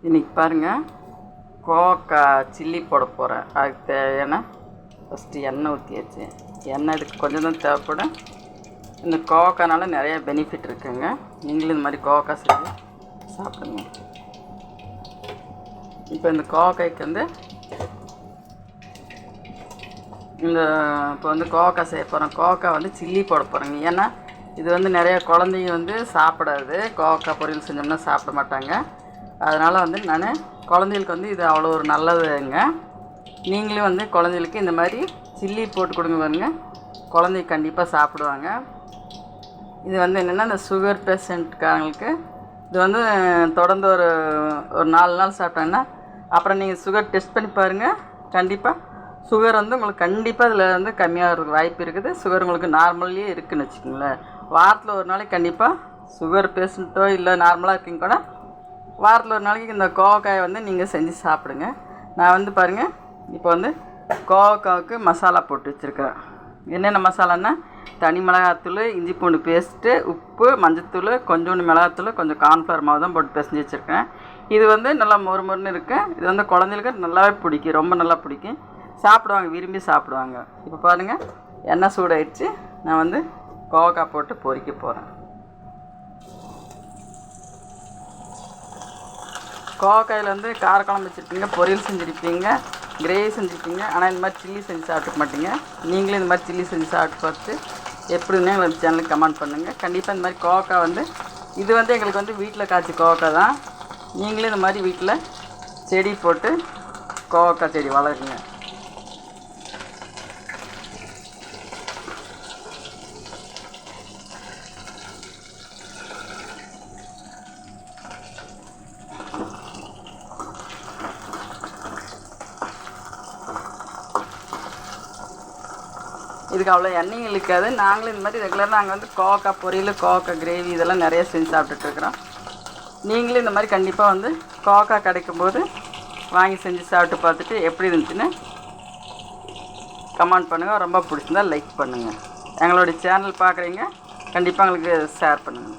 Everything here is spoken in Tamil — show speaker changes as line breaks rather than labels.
இன்றைக்கி பாருங்கள், கோவக்கா சில்லி போட போகிறேன். அதுக்கு தேவையான ஃபஸ்ட்டு எண்ணெய் ஊற்றியாச்சு. எண்ணெய் இதுக்கு கொஞ்சம் தான் தேவைப்படும். இந்த கோவக்கானால நிறைய பெனிஃபிட் இருக்குங்க. நீங்களும் இந்த மாதிரி கோவக்கா செஞ்சு சாப்பிடுங்க. இப்போ இந்த கோவக்காய்க்கு வந்து இப்போ கோவக்கா செய்ய போகிறோம். கோவக்கா வந்து சில்லி போட போகிறேங்க. ஏன்னா இது வந்து நிறைய குழந்தைங்க வந்து சாப்பிடாது. கோவக்கா பொரியல் செஞ்சோம்னா சாப்பிட மாட்டாங்க. அதனால் வந்து நான் குழந்தைகளுக்கு வந்து இது அவ்வளோ ஒரு நல்லதுங்க. நீங்களும் வந்து குழந்தைகளுக்கு இந்த மாதிரி சில்லி போட்டு கொடுங்க பாருங்க, குழந்தைங்க கண்டிப்பாக சாப்பிடுவாங்க. இது வந்து என்னென்னா, இந்த சுகர் பேஷண்ட்காரங்களுக்கு இது வந்து தொடர்ந்து ஒரு 4 நாள் சாப்பிட்டாங்கன்னா அப்புறம் நீங்கள் சுகர் டெஸ்ட் பண்ணி பாருங்கள். கண்டிப்பாக சுகர் வந்து உங்களுக்கு கண்டிப்பாக இதில் வந்து கம்மியாகிறதுக்கு வாய்ப்பு இருக்குது. சுகர் உங்களுக்கு நார்மல்லையே இருக்குதுன்னு வச்சுக்கோங்களேன். வாரத்தில் ஒரு நாளைக்கு கண்டிப்பாக சுகர் பேஷண்ட்டோ இல்லை நார்மலாக இருக்கீங்க கூட வாரத்தில் ஒரு நாளைக்கு இந்த கோவக்காயை வந்து நீங்கள் செஞ்சு சாப்பிடுங்க. நான் வந்து பாருங்கள், இப்போ வந்து கோவக்காவுக்கு மசாலா போட்டு வச்சுருக்கேன். என்னென்ன மசாலான்னா, தனி மிளகாத்தூள், இஞ்சி பூண்டு பேஸ்ட்டு, உப்பு, மஞ்சத்தூள், கொஞ்சோண்டு மிளகாத்தூள், கொஞ்சம் கார்ன்ஃப்ளவர் மாவு தான் போட்டு பிசைஞ்சு வச்சுருக்கேன். இது வந்து நல்லா மொறுமொறுன்னு இருக்குது. இது வந்து குழந்தைகளுக்கு நல்லாவே பிடிக்கும், ரொம்ப நல்லா பிடிக்கும், சாப்பிடுவாங்க, விரும்பி சாப்பிடுவாங்க. இப்போ பாருங்கள், எண்ணெய் சூடாயிடுச்சு. நான் வந்து கோவக்காய் போட்டு பொரிக்க போகிறேன். கோவக்காயில் வந்து காரக்குழம்பு வச்சுருப்பீங்க, பொரியல் செஞ்சுருப்பீங்க, கிரேவி செஞ்சுருப்பீங்க. ஆனால் இந்த மாதிரி சில்லி செஞ்சு சாப்பிட்டுக்க மாட்டீங்க. நீங்களும் இந்த மாதிரி சில்லி செஞ்சு சாப்பிட்டு பார்த்து எப்படின்னு எங்களுக்கு சேனலுக்கு கமெண்ட் பண்ணுங்கள். கண்டிப்பாக இந்த மாதிரி கோவக்காய் வந்து இது வந்து எங்களுக்கு வந்து வீட்டில் காய்ச்சி கோவக்காய் தான். நீங்களும் இந்த மாதிரி வீட்டில் செடி போட்டு கோவக்காய் செடி வளருங்க. இதுக்கு அவ்வளோ எண்ணெய் இழுக்காது. நாங்களும் இந்த மாதிரி ரெகுலராக நாங்கள் வந்து கோவக்காய் பொரியல், கோவக்காய் கிரேவி இதெல்லாம் நிறைய செஞ்சு சாப்பிட்டுட்ருக்குறோம். நீங்களும் இந்த மாதிரி கண்டிப்பாக வந்து கோவக்காய் கிடைக்கும்போது வாங்கி செஞ்சு சாப்பிட்டு பார்த்துட்டு எப்படி இருந்துச்சுன்னு கமெண்ட் பண்ணுங்கள். ரொம்ப பிடிச்சிருந்தா லைக் பண்ணுங்கள். எங்களுடைய சேனல் பார்க்குறீங்க, கண்டிப்பாக எங்களுக்கு ஷேர் பண்ணுங்கள்.